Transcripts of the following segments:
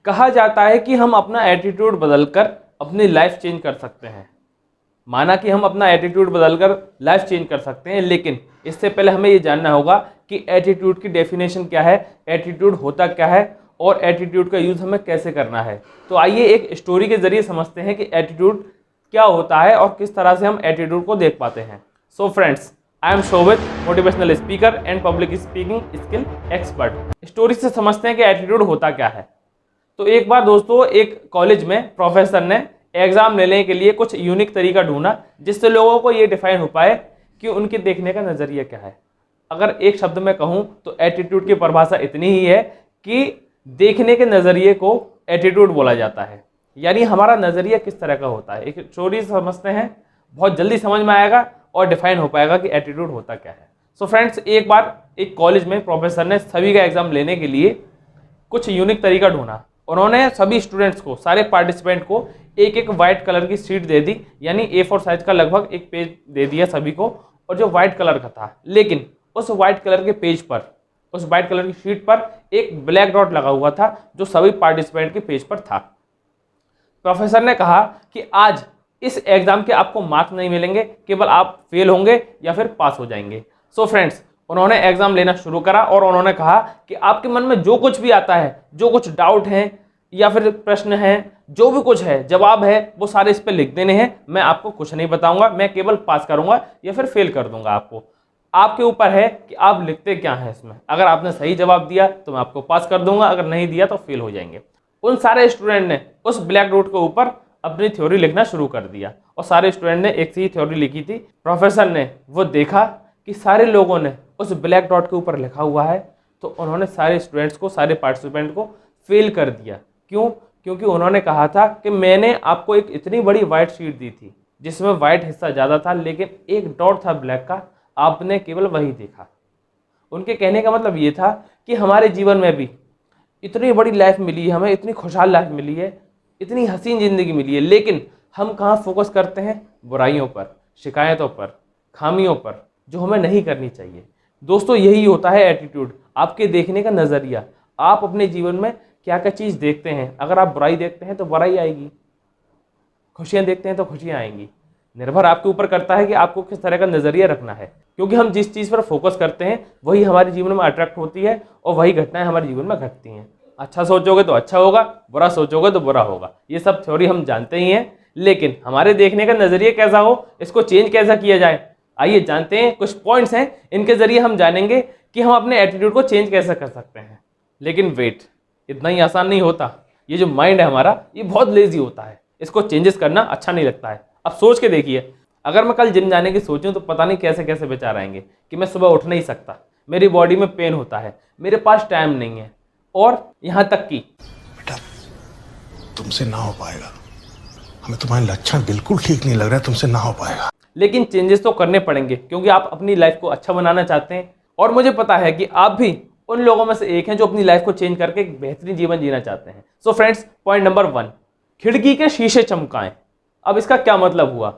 कहा जाता है कि हम अपना एटीट्यूड बदलकर अपनी लाइफ चेंज कर सकते हैं। माना कि हम अपना एटीट्यूड बदलकर लाइफ चेंज कर सकते हैं, लेकिन इससे पहले हमें ये जानना होगा कि एटीट्यूड की डेफिनेशन क्या है, एटीट्यूड होता क्या है और एटीट्यूड का यूज़ हमें कैसे करना है। तो आइए एक स्टोरी के जरिए समझते हैं कि एटीट्यूड क्या होता है और किस तरह से हम एटीट्यूड को देख पाते हैं। So friends, I am Shobhit, motivational speaker and public speaking skill expert. Story से समझते हैं कि एटीट्यूड होता क्या है। तो एक बार दोस्तों, एक कॉलेज में प्रोफेसर ने एग्जाम लेने के लिए कुछ यूनिक तरीका ढूंढा जिससे लोगों को ये डिफाइन हो पाए कि उनके देखने का नज़रिया क्या है। अगर एक शब्द में कहूँ तो एटीट्यूड की परिभाषा इतनी ही है कि देखने के नज़रिए को एटीट्यूड बोला जाता है, यानी हमारा नज़रिया किस तरह का होता है। एक स्टोरी समझते हैं, बहुत जल्दी समझ में आएगा और डिफाइन हो पाएगा कि एटीट्यूड होता क्या है। सो फ्रेंड्स, एक बार एक कॉलेज में प्रोफेसर ने सभी का एग्जाम लेने के लिए कुछ यूनिक तरीका ढूंढा। उन्होंने सभी स्टूडेंट्स को, सारे पार्टिसिपेंट को एक एक वाइट कलर की शीट दे दी, यानी A4 साइज का लगभग एक पेज दे दिया सभी को, और जो वाइट कलर का था। लेकिन उस वाइट कलर के पेज पर, उस वाइट कलर की शीट पर एक ब्लैक डॉट लगा हुआ था जो सभी पार्टिसिपेंट के पेज पर था। प्रोफेसर ने कहा कि आज इस एग्जाम के आपको मार्क्स नहीं मिलेंगे, केवल आप फेल होंगे या फिर पास हो जाएंगे। सो फ्रेंड्स, उन्होंने एग्जाम लेना शुरू करा और उन्होंने कहा कि आपके मन में जो कुछ भी आता है, जो कुछ डाउट है या फिर प्रश्न है, जो भी कुछ है, जवाब है, वो सारे इस पे लिख देने हैं। मैं आपको कुछ नहीं बताऊंगा, मैं केवल पास करूंगा या फिर फेल कर दूंगा आपको। आपके ऊपर है कि आप लिखते क्या है इसमें। अगर आपने सही जवाब दिया तो मैं आपको पास कर दूंगा, अगर नहीं दिया तो फेल हो जाएंगे। उन सारे स्टूडेंट ने उस ब्लैक डॉट के ऊपर अपनी थ्योरी लिखना शुरू कर दिया और सारे स्टूडेंट ने एक सी थ्योरी लिखी थी। प्रोफेसर ने वो देखा कि सारे लोगों ने उस ब्लैक डॉट के ऊपर लिखा हुआ है, तो उन्होंने सारे स्टूडेंट्स को, सारे पार्टिसिपेंट को फेल कर दिया। क्यों? क्योंकि उन्होंने कहा था कि मैंने आपको एक इतनी बड़ी वाइट शीट दी थी जिसमें वाइट हिस्सा ज़्यादा था, लेकिन एक डॉट था ब्लैक का, आपने केवल वही देखा। उनके कहने का मतलब ये था कि हमारे जीवन में भी इतनी बड़ी लाइफ मिली है, हमें इतनी खुशहाल लाइफ मिली है, इतनी हसीन ज़िंदगी मिली है, लेकिन हम कहाँ फोकस करते हैं? बुराइयों पर, शिकायतों पर, खामियों पर, जो हमें नहीं करनी चाहिए। दोस्तों, यही होता है एटीट्यूड, आपके देखने का नज़रिया। आप अपने जीवन में क्या क्या चीज़ देखते हैं। अगर आप बुराई देखते हैं तो बुराई आएगी, खुशियाँ देखते हैं तो खुशियाँ आएंगी। निर्भर आपके ऊपर करता है कि आपको किस तरह का नज़रिया रखना है, क्योंकि हम जिस चीज़ पर फोकस करते हैं वही हमारे जीवन में अट्रैक्ट होती है और वही घटनाएं हमारे जीवन में घटती हैं। अच्छा सोचोगे तो अच्छा होगा, बुरा सोचोगे तो बुरा होगा। ये सब थ्योरी हम जानते ही हैं, लेकिन हमारे देखने का नज़रिया कैसा हो, इसको चेंज कैसा किया जाए, आइए जानते हैं। कुछ पॉइंट्स हैं, इनके जरिए हम जानेंगे कि हम अपने एटीट्यूड को चेंज कैसे कर सकते हैं। लेकिन वेट, इतना ही आसान नहीं होता। ये जो माइंड है हमारा, ये बहुत लेजी होता है, इसको चेंजेस करना अच्छा नहीं लगता है। अब सोच के देखिए, अगर मैं कल जिम जाने की सोचूं तो पता नहीं कैसे कैसे विचार आएंगे कि मैं सुबह उठ नहीं सकता, मेरी बॉडी में पेन होता है, मेरे पास टाइम नहीं है, और यहाँ तक कि बेटा तुमसे ना हो पाएगा, हमें तुम्हारे लक्षण बिल्कुल ठीक नहीं लग रहा है, तुमसे ना हो पाएगा। लेकिन चेंजेस तो करने पड़ेंगे, क्योंकि आप अपनी लाइफ को अच्छा बनाना चाहते हैं और मुझे पता है कि आप भी उन लोगों में से एक हैं जो अपनी लाइफ को चेंज करके एक बेहतरीन जीवन जीना चाहते हैं। सो फ्रेंड्स, पॉइंट नंबर 1, खिड़की के शीशे चमकाएं। अब इसका क्या मतलब हुआ?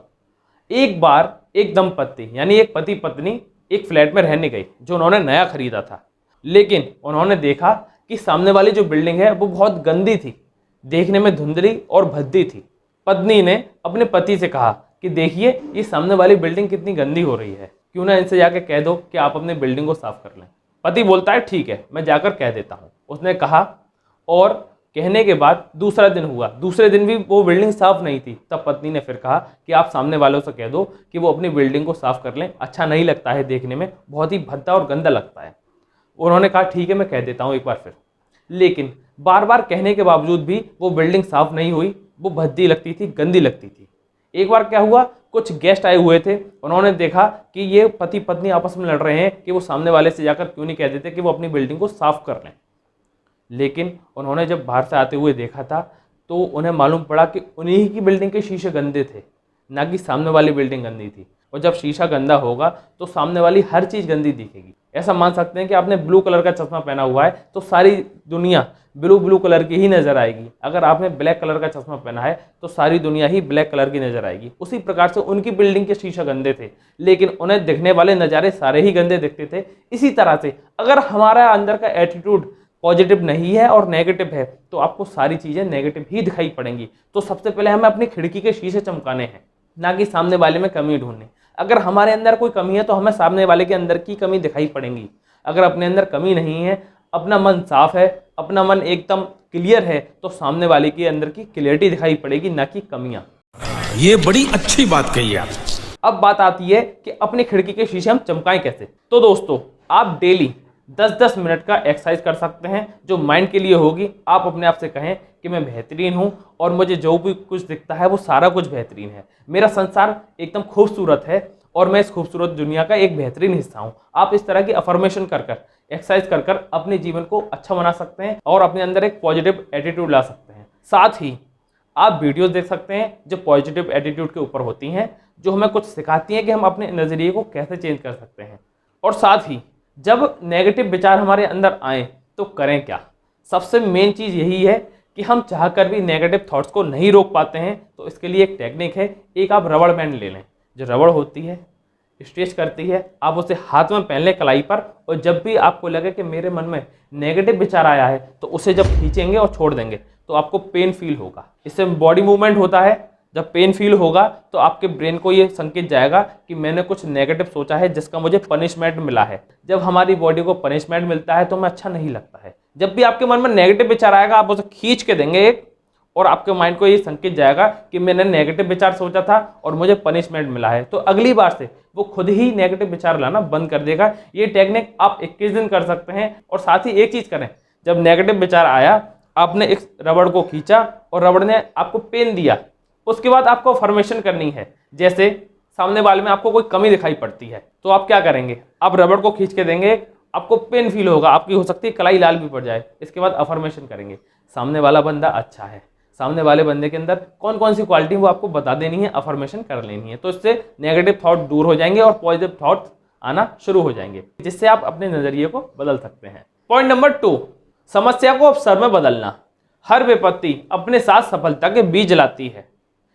एक बार एक दंपत्ति, यानी एक पति पत्नी, एक फ्लैट में रहने गई जो उन्होंने नया खरीदा था। लेकिन उन्होंने देखा कि सामने वाली जो बिल्डिंग है वो बहुत गंदी थी, देखने में धुंधली और भद्दी थी। पत्नी ने अपने पति से कहा कि देखिए, ये सामने वाली बिल्डिंग कितनी गंदी हो रही है, क्यों ना इनसे जाके कह दो कि आप अपनी बिल्डिंग को साफ कर लें। पति बोलता है ठीक है, मैं जाकर कह देता हूँ। उसने कहा, और कहने के बाद दूसरा दिन हुआ, दूसरे दिन भी वो बिल्डिंग साफ नहीं थी। तब पत्नी ने फिर कहा कि आप सामने वालों से कह दो कि वो अपनी बिल्डिंग को साफ कर लें, अच्छा नहीं लगता है, देखने में बहुत ही भद्दा और गंदा लगता है। उन्होंने कहा ठीक है, मैं कह देता हूँ एक बार फिर। लेकिन बार बार कहने के बावजूद भी वो बिल्डिंग साफ नहीं हुई, वो भद्दी लगती थी, गंदी लगती थी। एक बार क्या हुआ, कुछ गेस्ट आए हुए थे, उन्होंने देखा कि ये पति पत्नी आपस में लड़ रहे हैं कि वो सामने वाले से जाकर क्यों नहीं कह देते कि वो अपनी बिल्डिंग को साफ कर लें। लेकिन उन्होंने जब बाहर से आते हुए देखा था तो उन्हें मालूम पड़ा कि उन्हीं की बिल्डिंग के शीशे गंदे थे, ना कि सामने वाली बिल्डिंग गंदी थी। और जब शीशा गंदा होगा तो सामने वाली हर चीज़ गंदी दिखेगी। ऐसा मान सकते हैं कि आपने ब्लू कलर का चश्मा पहना हुआ है तो सारी दुनिया ब्लू कलर की ही नज़र आएगी। अगर आपने ब्लैक कलर का चश्मा पहना है तो सारी दुनिया ही ब्लैक कलर की नज़र आएगी। उसी प्रकार से उनकी बिल्डिंग के शीशे गंदे थे, लेकिन उन्हें दिखने वाले नज़ारे सारे ही गंदे दिखते थे। इसी तरह से अगर हमारा अंदर का एटीट्यूड पॉजिटिव नहीं है और नेगेटिव है तो आपको सारी चीज़ें नेगेटिव ही दिखाई पड़ेंगी। तो सबसे पहले हमें अपनी खिड़की के शीशे चमकाने हैं, ना कि सामने वाले में कमी ढूंढनी। अगर हमारे अंदर कोई कमी है तो हमें सामने वाले के अंदर की कमी दिखाई पड़ेंगी। अगर अपने अंदर कमी नहीं है, अपना मन साफ है, अपना मन एकदम क्लियर है, तो सामने वाले के अंदर की क्लियरिटी दिखाई पड़ेगी, ना कि कमियां। ये बड़ी अच्छी बात कही आप। अब बात आती है कि अपनी खिड़की के शीशे हम चमकाएं कैसे। तो दोस्तों, आप डेली 10-10 मिनट का एक्सरसाइज कर सकते हैं जो माइंड के लिए होगी। आप अपने आप से कहें कि मैं बेहतरीन हूं और मुझे जो भी कुछ दिखता है वो सारा कुछ बेहतरीन है। मेरा संसार एकदम खूबसूरत है और मैं इस खूबसूरत दुनिया का एक बेहतरीन हिस्सा हूं। आप इस तरह की अफर्मेशन कर कर, एक्सरसाइज कर कर अपने जीवन को अच्छा बना सकते हैं और अपने अंदर एक पॉजिटिव एटीट्यूड ला सकते हैं। साथ ही आप वीडियोस देख सकते हैं जो पॉजिटिव एटीट्यूड के ऊपर होती हैं, जो हमें कुछ सिखाती हैं कि हम अपने नज़रिए को कैसे चेंज कर सकते हैं। और साथ ही जब नेगेटिव विचार हमारे अंदर आए तो करें क्या। सबसे मेन चीज़ यही है कि हम चाहकर भी नेगेटिव थॉट्स को नहीं रोक पाते हैं। तो इसके लिए एक टेक्निक है, एक आप रबड़ बैंड ले लें। जो रबड़ होती है, स्ट्रेच करती है, आप उसे हाथ में पहन लें कलाई पर, और जब भी आपको लगे कि मेरे मन में नेगेटिव विचार आया है तो उसे जब खींचेंगे और छोड़ देंगे तो आपको पेन फील होगा। इससे बॉडी मूवमेंट होता है। जब पेन फील होगा तो आपके ब्रेन को ये संकेत जाएगा कि मैंने कुछ नेगेटिव सोचा है जिसका मुझे पनिशमेंट मिला है। जब हमारी बॉडी को पनिशमेंट मिलता है तो हमें अच्छा नहीं लगता है। जब भी आपके मन में नेगेटिव विचार आएगा आप उसे खींच के देंगे एक, और आपके माइंड को ये संकेत जाएगा कि मैंने नेगेटिव विचार सोचा था और मुझे पनिशमेंट मिला है। तो अगली बार से वो खुद ही नेगेटिव विचार लाना बंद कर देगा। ये टेक्निक आप 21 दिन कर सकते हैं। और साथ ही एक चीज़ करें, जब नेगेटिव विचार आया, आपने इस रबड़ को खींचा और रबड़ ने आपको पेन दिया, उसके बाद आपको अफर्मेशन करनी है। जैसे सामने वाले में आपको कोई कमी दिखाई पड़ती है तो आप क्या करेंगे, आप रबड़ को खींच के देंगे, आपको पेन फील होगा, आपकी हो सकती है कलाई लाल भी पड़ जाए। इसके बाद अफर्मेशन करेंगे, सामने वाला बंदा अच्छा है, सामने वाले बंदे के अंदर कौन कौन सी क्वालिटी वो आपको बता देनी है, अफर्मेशन कर लेनी है। तो इससे नेगेटिव थॉट दूर हो जाएंगे और पॉजिटिव थॉट आना शुरू हो जाएंगे, जिससे आप अपने नजरिए को बदल सकते हैं। पॉइंट नंबर 2, समस्या को अवसर में बदलना। हर विपत्ति अपने साथ सफलता के बीज लाती है।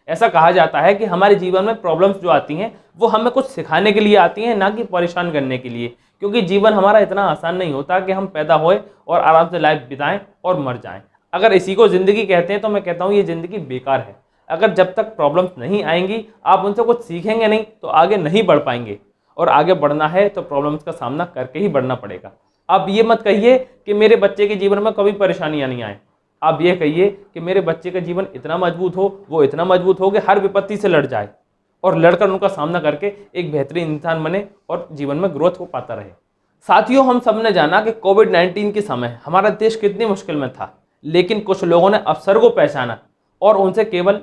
ऐसा कहा जाता है कि हमारे जीवन में प्रॉब्लम्स जो आती हैं वो हमें कुछ सिखाने के लिए आती हैं, ना कि परेशान करने के लिए। क्योंकि जीवन हमारा इतना आसान नहीं होता कि हम पैदा होए और आराम से लाइफ बिताएं और मर जाएं। अगर इसी को ज़िंदगी कहते हैं तो मैं कहता हूँ ये ज़िंदगी बेकार है। अगर जब तक प्रॉब्लम्स नहीं आएंगी, आप उनसे कुछ सीखेंगे नहीं तो आगे नहीं बढ़ पाएंगे। और आगे बढ़ना है तो प्रॉब्लम्स का सामना करके ही बढ़ना पड़ेगा। आप ये मत कहिए कि मेरे बच्चे के जीवन में कभी परेशानियाँ नहीं आए। आप ये कहिए कि मेरे बच्चे का जीवन इतना मजबूत हो, वो इतना मजबूत हो कि हर विपत्ति से लड़ जाए और लड़कर उनका सामना करके एक बेहतरीन इंसान बने और जीवन में ग्रोथ हो पाता रहे। साथियों, हम सब ने जाना कि कोविड-19 के समय हमारा देश कितनी मुश्किल में था, लेकिन कुछ लोगों ने अवसर को पहचाना और उनसे केवल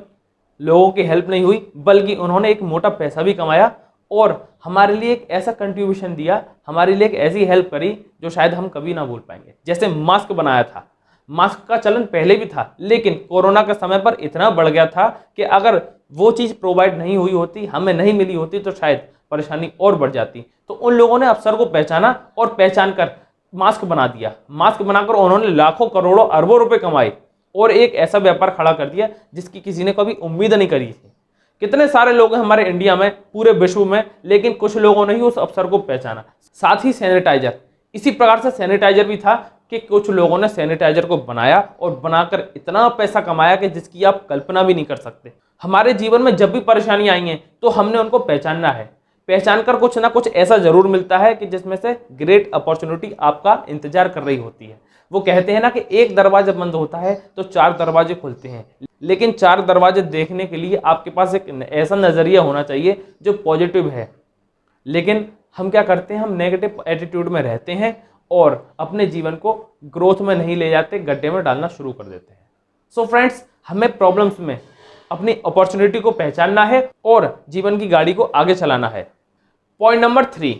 लोगों की हेल्प नहीं हुई बल्कि उन्होंने एक मोटा पैसा भी कमाया और हमारे लिए एक ऐसा कंट्रीब्यूशन दिया, हमारे लिए एक ऐसी हेल्प करी जो शायद हम कभी ना भूल पाएंगे। जैसे मास्क बनाया था। मास्क का चलन पहले भी था, लेकिन कोरोना के समय पर इतना बढ़ गया था कि अगर वो चीज़ प्रोवाइड नहीं हुई होती, हमें नहीं मिली होती, तो शायद परेशानी और बढ़ जाती। तो उन लोगों ने अवसर को पहचाना और पहचान कर मास्क बना दिया। मास्क बनाकर उन्होंने लाखों करोड़ों अरबों रुपए कमाए और एक ऐसा व्यापार खड़ा कर दिया जिसकी किसी ने कभी उम्मीद नहीं करी थी। कितने सारे लोग हैं हमारे इंडिया में, पूरे विश्व में, लेकिन कुछ लोगों ने ही उस अवसर को पहचाना। साथ ही सैनिटाइजर, इसी प्रकार से सैनिटाइजर भी था कि कुछ लोगों ने सैनिटाइजर को बनाया और बनाकर इतना पैसा कमाया कि जिसकी आप कल्पना भी नहीं कर सकते। हमारे जीवन में जब भी परेशानी आई हैं तो हमने उनको पहचानना है। पहचान कर कुछ ना कुछ ऐसा जरूर मिलता है कि जिसमें से ग्रेट अपॉर्चुनिटी आपका इंतजार कर रही होती है। वो कहते हैं ना कि एक दरवाजा बंद होता है तो 4 दरवाजे खुलते हैं, लेकिन 4 दरवाजे देखने के लिए आपके पास एक ऐसा नजरिया होना चाहिए जो पॉजिटिव है। लेकिन हम क्या करते हैं, हम नेगेटिव एटीट्यूड में रहते हैं और अपने जीवन को ग्रोथ में नहीं ले जाते, गड्ढे में डालना शुरू कर देते हैं। सो फ्रेंड्स, हमें प्रॉब्लम्स में अपनी अपॉर्चुनिटी को पहचानना है और जीवन की गाड़ी को आगे चलाना है। पॉइंट नंबर 3,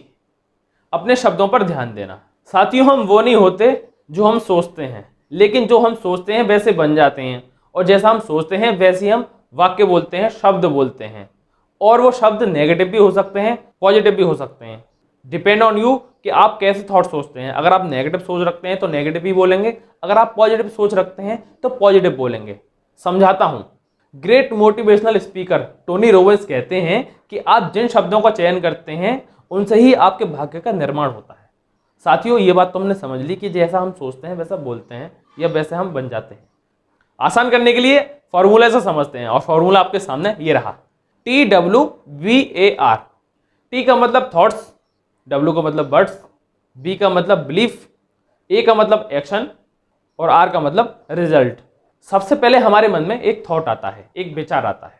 अपने शब्दों पर ध्यान देना। साथियों, हम वो नहीं होते जो हम सोचते हैं, लेकिन जो हम सोचते हैं वैसे बन जाते हैं और जैसा हम सोचते हैं वैसे हम वाक्य बोलते हैं, शब्द बोलते हैं। और वो शब्द नेगेटिव भी हो सकते हैं, पॉजिटिव भी हो सकते हैं। डिपेंड ऑन यू कि आप कैसे थॉट सोचते हैं। अगर आप नेगेटिव सोच रखते हैं तो नेगेटिव ही बोलेंगे, अगर आप पॉजिटिव सोच रखते हैं तो पॉजिटिव बोलेंगे। समझाता हूं। Great motivational speaker Tony Robbins कहते हैं कि आप जिन शब्दों का चयन करते हैं उनसे ही आपके भाग्य का निर्माण होता है। साथियों, ये बात तो हमने समझ ली कि जैसा हम सोचते हैं वैसा बोलते हैं या वैसे हम बन जाते हैं। आसान करने के लिए फॉर्मूले से समझते हैं और फॉर्मूला आपके सामने ये रहा, TWVAR। टी का मतलब थॉट्स, W का मतलब वर्ड्स, B का मतलब बिलीफ, A का मतलब एक्शन और R का मतलब रिजल्ट। सबसे पहले हमारे मन में एक थॉट आता है, एक विचार आता है,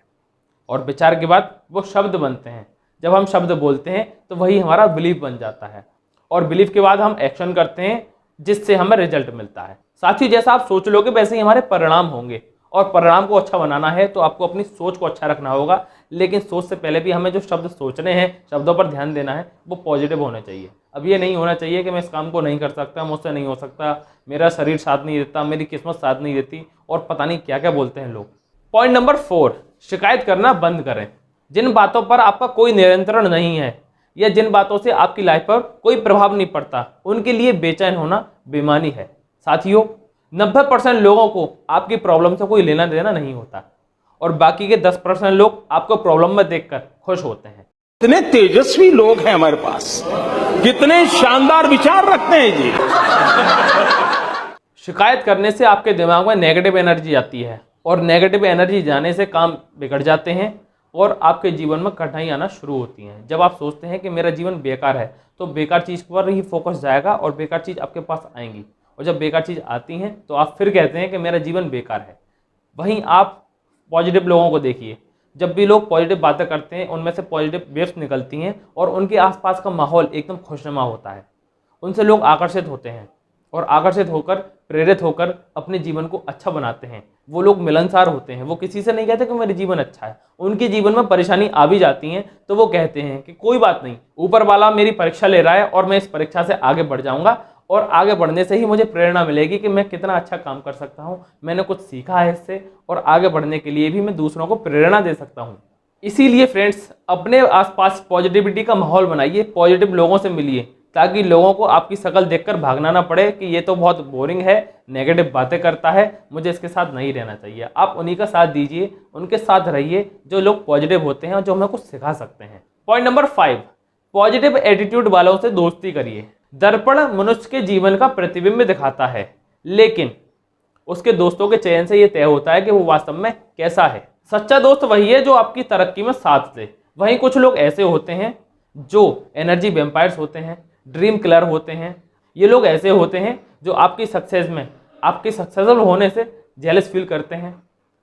और विचार के बाद वो शब्द बनते हैं। जब हम शब्द बोलते हैं तो वही हमारा बिलीफ बन जाता है, और बिलीफ के बाद हम एक्शन करते हैं जिससे हमें रिजल्ट मिलता है। साथियों, जैसा आप सोच लोगे वैसे ही हमारे परिणाम होंगे, और परिणाम को अच्छा बनाना है तो आपको अपनी सोच को अच्छा रखना होगा। लेकिन सोच से पहले भी हमें जो शब्द सोचने हैं, शब्दों पर ध्यान देना है, वो पॉजिटिव होने चाहिए। अब ये नहीं होना चाहिए कि मैं इस काम को नहीं कर सकता, मुझसे नहीं हो सकता, मेरा शरीर साथ नहीं देता, मेरी किस्मत साथ नहीं देती, और पता नहीं क्या क्या बोलते हैं लोग। पॉइंट नंबर 4, शिकायत करना बंद करें। जिन बातों पर आपका कोई नियंत्रण नहीं है या जिन बातों से आपकी लाइफ पर कोई प्रभाव नहीं पड़ता, उनके लिए बेचैन होना बेईमानी है। साथियों, 90% लोगों को आपकी प्रॉब्लम से कोई लेना देना नहीं होता, और बाकी के 10% लोग आपको प्रॉब्लम में देखकर खुश होते हैं। कितने तेजस्वी लोग हैं हमारे पास, कितने शानदार विचार रखते हैं जी। शिकायत करने से आपके दिमाग में नेगेटिव एनर्जी आती है, और नेगेटिव एनर्जी जाने से काम बिगड़ जाते हैं और आपके जीवन में कठिनाई आना शुरू होती हैं। जब आप सोचते हैं कि मेरा जीवन बेकार है, तो बेकार चीज़ पर ही फोकस जाएगा और बेकार चीज़ आपके पास आएंगी, और जब बेकार चीज़ आती हैं तो आप फिर कहते हैं कि मेरा जीवन बेकार है। वहीं आप पॉजिटिव लोगों को देखिए, जब भी लोग पॉजिटिव बातें करते हैं उनमें से पॉजिटिव वेव्स निकलती हैं और उनके आसपास का माहौल एकदम खुशनुमा होता है। उनसे लोग आकर्षित होते हैं और आकर्षित होकर, प्रेरित होकर अपने जीवन को अच्छा बनाते हैं। वो लोग मिलनसार होते हैं, वो किसी से नहीं कहते कि मेरा जीवन अच्छा है। उनके जीवन में परेशानी आ भी जाती है तो वो कहते हैं कि कोई बात नहीं, ऊपर वाला मेरी परीक्षा ले रहा है और मैं इस परीक्षा से आगे बढ़ जाऊंगा, और आगे बढ़ने से ही मुझे प्रेरणा मिलेगी कि मैं कितना अच्छा काम कर सकता हूँ, मैंने कुछ सीखा है इससे, और आगे बढ़ने के लिए भी मैं दूसरों को प्रेरणा दे सकता हूँ। इसीलिए फ्रेंड्स, अपने आसपास पॉजिटिविटी का माहौल बनाइए, पॉजिटिव लोगों से मिलिए, ताकि लोगों को आपकी शक्ल देखकर भागना ना पड़े कि ये तो बहुत बोरिंग है, नेगेटिव बातें करता है, मुझे इसके साथ नहीं रहना चाहिए। आप उन्हीं का साथ दीजिए, उनके साथ रहिए जो लोग पॉजिटिव होते हैं और जो हमें कुछ सिखा सकते हैं। पॉइंट नंबर 5, पॉजिटिव एटीट्यूड वालों से दोस्ती करिए। दर्पण मनुष्य के जीवन का प्रतिबिंब दिखाता है, लेकिन उसके दोस्तों के चयन से यह तय होता है कि वो वास्तव में कैसा है। सच्चा दोस्त वही है जो आपकी तरक्की में साथ दे। वहीं कुछ लोग ऐसे होते हैं जो एनर्जी वैम्पायर्स होते हैं, ड्रीम किलर होते हैं। ये लोग ऐसे होते हैं जो आपकी सक्सेस में, आपके सक्सेसफुल होने से जेलस फील करते हैं,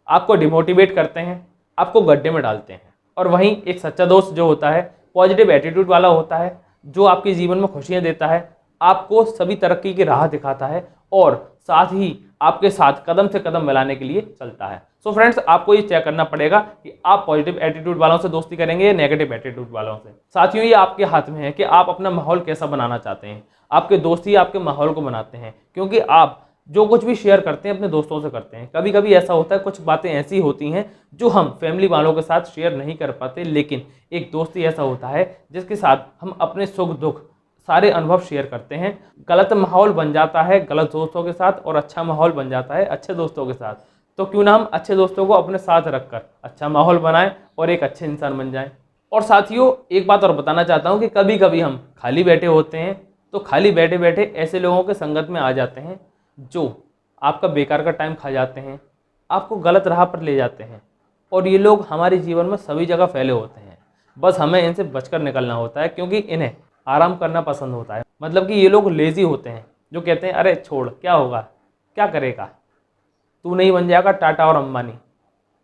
आपको डिमोटिवेट करते हैं, आपको गड्ढे में डालते हैं। और वहीं एक सच्चा दोस्त जो होता है, पॉजिटिव एटीट्यूड वाला होता है, जो आपके जीवन में खुशियां देता है, आपको सभी तरक्की की राह दिखाता है और साथ ही आपके साथ कदम से कदम मिलाने के लिए चलता है। सो फ्रेंड्स, आपको ये चेक करना पड़ेगा कि आप पॉजिटिव एटीट्यूड वालों से दोस्ती करेंगे या नेगेटिव एटीट्यूड वालों से। साथियों, ये आपके हाथ में है कि आप अपना माहौल कैसा बनाना चाहते हैं। आपके दोस्त ही आपके माहौल को बनाते हैं, क्योंकि आप जो कुछ भी शेयर करते हैं अपने दोस्तों से करते हैं। कभी कभी ऐसा होता है, कुछ बातें ऐसी होती हैं जो हम फैमिली वालों के साथ शेयर नहीं कर पाते, लेकिन एक दोस्त ही ऐसा होता है जिसके साथ हम अपने सुख दुख सारे अनुभव शेयर करते हैं। गलत माहौल बन जाता है गलत दोस्तों के साथ, और अच्छा माहौल बन जाता है अच्छे दोस्तों के साथ। तो क्यों ना हम अच्छे दोस्तों को अपने साथ रखकर अच्छा माहौल बनाएं और एक अच्छे इंसान बन जाएं। और साथियों, एक बात और बताना चाहता हूं कि कभी कभी हम खाली बैठे होते हैं, तो खाली बैठे बैठे ऐसे लोगों के संगत में आ जाते हैं जो आपका बेकार का टाइम खा जाते हैं, आपको गलत राह पर ले जाते हैं। और ये लोग हमारे जीवन में सभी जगह फैले होते हैं, बस हमें इनसे बचकर निकलना होता है, क्योंकि इन्हें आराम करना पसंद होता है। मतलब कि ये लोग लेज़ी होते हैं, जो कहते हैं अरे छोड़, क्या होगा, क्या करेगा, तू नहीं बन जाएगा टाटा और अंबानी,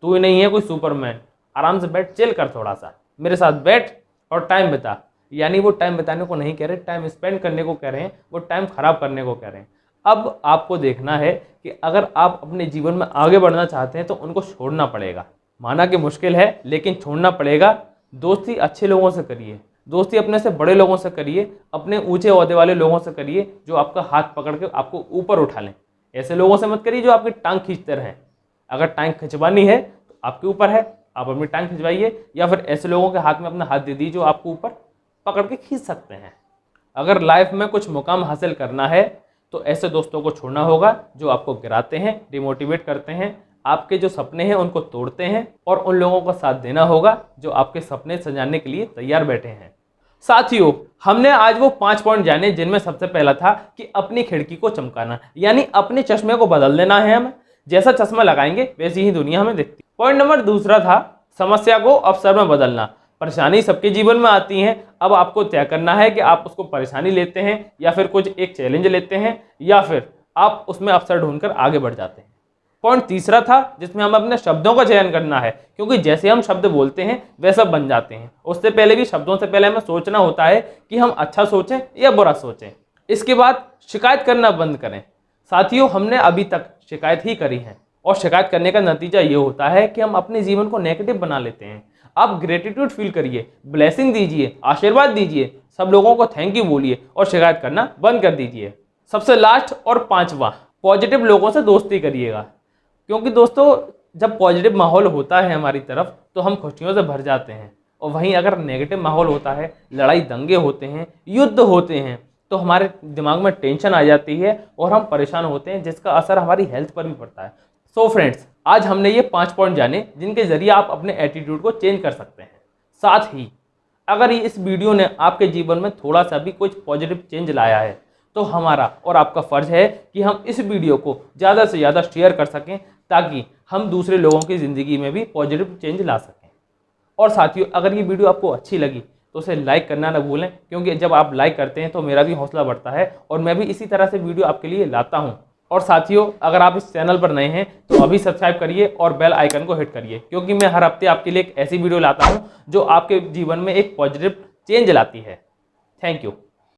तू ही नहीं है कोई सुपरमैन, आराम से बैठ, चिल कर, थोड़ा सा मेरे साथ बैठ और टाइम बिता। यानी वो टाइम बिताने को नहीं कह रहे, टाइम स्पेंड करने को कह रहे हैं, वो टाइम खराब करने को कह रहे हैं। अब आपको देखना है कि अगर आप अपने जीवन में आगे बढ़ना चाहते हैं तो उनको छोड़ना पड़ेगा। माना कि मुश्किल है, लेकिन छोड़ना पड़ेगा। दोस्ती अच्छे लोगों से करिए, दोस्ती अपने से बड़े लोगों से करिए, अपने ऊंचे ओहदे वाले लोगों से करिए जो आपका हाथ पकड़ के आपको ऊपर उठा लें। ऐसे लोगों से मत करिए जो आपकी टांग खींचते रहें। अगर टांग खिंचवानी है तो आपके ऊपर है, आप अपनी टांग खिंचवाइए, या फिर ऐसे लोगों के हाथ में अपना हाथ दे दीजिए जो आपको ऊपर पकड़ के खींच सकते हैं। अगर लाइफ में कुछ मुकाम हासिल करना है तो ऐसे दोस्तों को छोड़ना होगा जो आपको गिराते हैं, डिमोटिवेट करते हैं, आपके जो सपने हैं उनको तोड़ते हैं, और उन लोगों का साथ देना होगा जो आपके सपने सजाने के लिए तैयार बैठे हैं। साथियों, हमने आज वो 5 पॉइंट जाने जिनमें सबसे पहला था कि अपनी खिड़की को चमकाना, यानी अपने चश्मे को बदल देना है हमें। जैसा चश्मा लगाएंगे वैसी ही दुनिया हमें दिखती। पॉइंट नंबर दूसरा था समस्या को अवसर में बदलना। परेशानी सबके जीवन में आती है, अब आपको तय करना है कि आप उसको परेशानी लेते हैं या फिर कुछ एक चैलेंज लेते हैं या फिर आप उसमें अवसर ढूंढकर आगे बढ़ जाते हैं। पॉइंट तीसरा था जिसमें हम अपने शब्दों का चयन करना है, क्योंकि जैसे हम शब्द बोलते हैं वैसा बन जाते हैं। उससे पहले भी शब्दों से पहले हमें सोचना होता है कि हम अच्छा सोचें या बुरा सोचें। इसके बाद शिकायत करना बंद करें। साथियों, हमने अभी तक शिकायत ही करी है और शिकायत करने का नतीजा ये होता है कि हम अपने जीवन को नेगेटिव बना लेते हैं। आप ग्रेटिट्यूड फील करिए, ब्लेसिंग दीजिए, आशीर्वाद दीजिए, सब लोगों को थैंक यू बोलिए और शिकायत करना बंद कर दीजिए। सबसे लास्ट और पांचवा, पॉजिटिव लोगों से दोस्ती करिएगा, क्योंकि दोस्तों जब पॉजिटिव माहौल होता है हमारी तरफ तो हम खुशियों से भर जाते हैं, और वहीं अगर नेगेटिव माहौल होता है, लड़ाई दंगे होते हैं, युद्ध होते हैं, तो हमारे दिमाग में टेंशन आ जाती है और हम परेशान होते हैं, जिसका असर हमारी हेल्थ पर भी पड़ता है। सो फ्रेंड्स, आज हमने ये 5 पॉइंट जाने जिनके जरिए आप अपने एटीट्यूड को चेंज कर सकते हैं। साथ ही अगर इस वीडियो ने आपके जीवन में थोड़ा सा भी कुछ पॉजिटिव चेंज लाया है तो हमारा और आपका फ़र्ज़ है कि हम इस वीडियो को ज़्यादा से ज़्यादा शेयर कर सकें, ताकि हम दूसरे लोगों की ज़िंदगी में भी पॉजिटिव चेंज ला सकें। और साथियों, अगर ये वीडियो आपको अच्छी लगी तो उसे लाइक करना ना भूलें, क्योंकि जब आप लाइक करते हैं तो मेरा भी हौसला बढ़ता है और मैं भी इसी तरह से वीडियो आपके लिए लाता हूँ। और साथियों, अगर आप इस चैनल पर नए हैं तो अभी सब्सक्राइब करिए और बेल आइकन को हिट करिए, क्योंकि मैं हर हफ्ते आपके लिए एक ऐसी वीडियो लाता हूँ जो आपके जीवन में एक पॉजिटिव चेंज लाती है। Thank you.